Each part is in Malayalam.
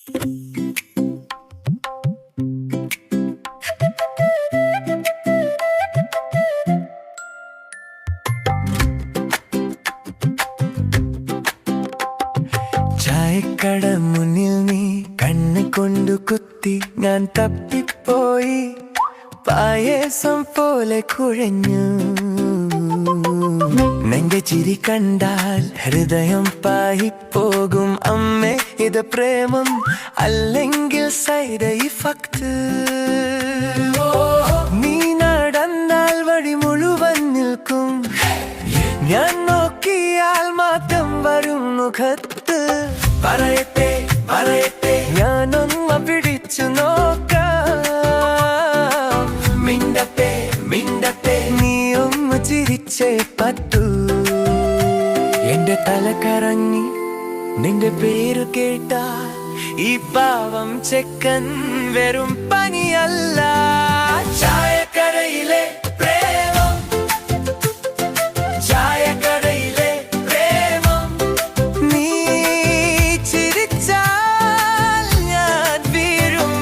ചായക്കട മുന്നിൽ നീ കണ്ണ് കൊണ്ടു കുത്തി, ഞാൻ തപ്പിപ്പോയി, പായസം പോലെ കുഴഞ്ഞു. നിന്റെ ചിരി കണ്ടാൽ ഹൃദയം പായിപ്പോകും. അമ്മേ, ഇത് പ്രേമം അല്ലെങ്കിൽ സൈഡ് ഇഫക്ട്? നീ നടന്നാൽ വഴി മുഴുവൻ നിൽക്കും, ഞാൻ നോക്കിയാൽ മാറ്റം വരും മുഖത്ത്. പറയട്ടെ പറയട്ടെ, ഞാനൊന്ന് പിടിച്ചു നോക്കാം. മിണ്ടട്ടെ മിണ്ടട്ടെ, നീ ഒന്ന് ചിരിച്ചേ പറ്റൂ. എന്റെ തല കറങ്ങി നിന്റെ പേര് കേട്ടാൽ ഈ പാവം ചെക്കൻ വെറും പനിയല്ല. ചായക്കടയിലെ പ്രേമം, ചായക്കടയിലെ പ്രേമം. നീ ചിരിച്ചാൽ ഞാൻ വീഴും.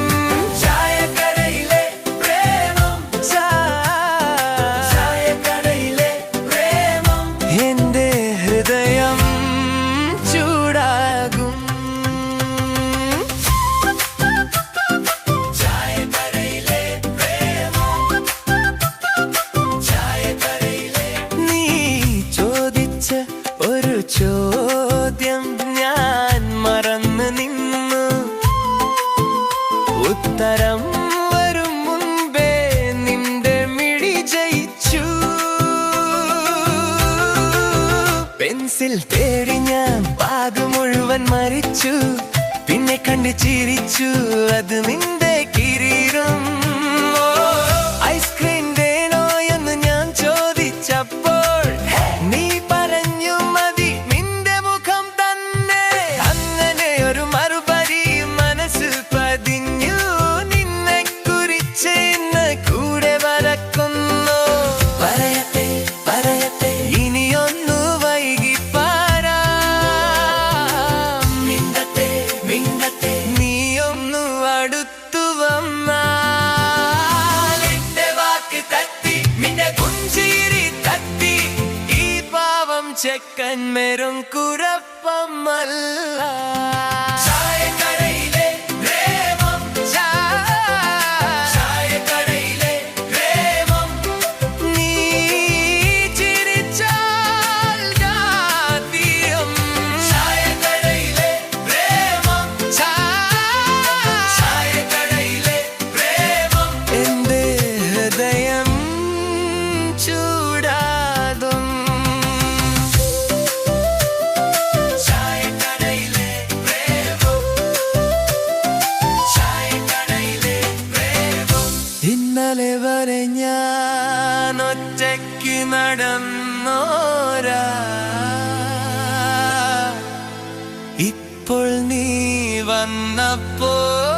ചായക്കടയിലെ പ്രേമം, ചായക്കടയിലെ പ്രേമം. എന്റെ ഹൃദയം ചൂടാകും. ചായക്കടയിലെ പ്രേമം, ചായക്കടയിലെ. നീ ചോദിച്ച ഒരു ചോദ്യം ഞാൻ മറന്നു നിന്നു. ഉത്തരം വരും മുൻപേ നിന്റെ മിഴി ജയിച്ചു. പെൻസിൽ തേടി ഞാൻ പാത മുഴുവൻ മരിച്ചു. പിന്നെ കണ്ട് ചിരിച്ചു, അത് നിന്റെ കിരീടം. ഐസ്ക്രീം വേണോ എന്ന് ഞാൻ ചോദിച്ചപ്പോൾ നീ പറഞ്ഞു മതി, നിന്റെ മുഖം തന്നെ. അങ്ങനെ ഒരു മറുപടി മനസ്സിൽ പതിഞ്ഞു. നിന്നെ കുറിച്ച് ഇന്ന് കൂടെ വരക്കുന്നു. പറയട്ടെ പറയട്ടെ, ഇനിയൊന്നു വൈകി പാരാം. മിണ്ടട്ടെ മിണ്ടട്ടെ, നീയൊന്നു അടുത്തു വന്നാൽ എന്റെ വാക്ക് തട്ടി, നിന്റെ പുഞ്ചിരി തട്ടി. ഈ പാവം ചെക്കൻ വെറും കുഴപ്പമല്ല. ചായക്കടയിലെ പ്രേമം, ചായക്കടയിലെ പ്രേമം. നീ ചിരിച്ചാൽ ഞാൻ വീഴും. ചായക്കടയിലെ പ്രേമം, ചായക്കടയിലെ പ്രേമം. എന്റെ ഹൃദയം ചൂടാകും. ചായക്കടയിലെ പ്രേമം, ചായക്കടയിലെ പ്രേമം. ഇന്നലെ വരെ ഞാൻ ഒറ്റയ്ക്ക് നടന്നോരാ, ഇപ്പോൾ നീ വന്നപ്പോൾ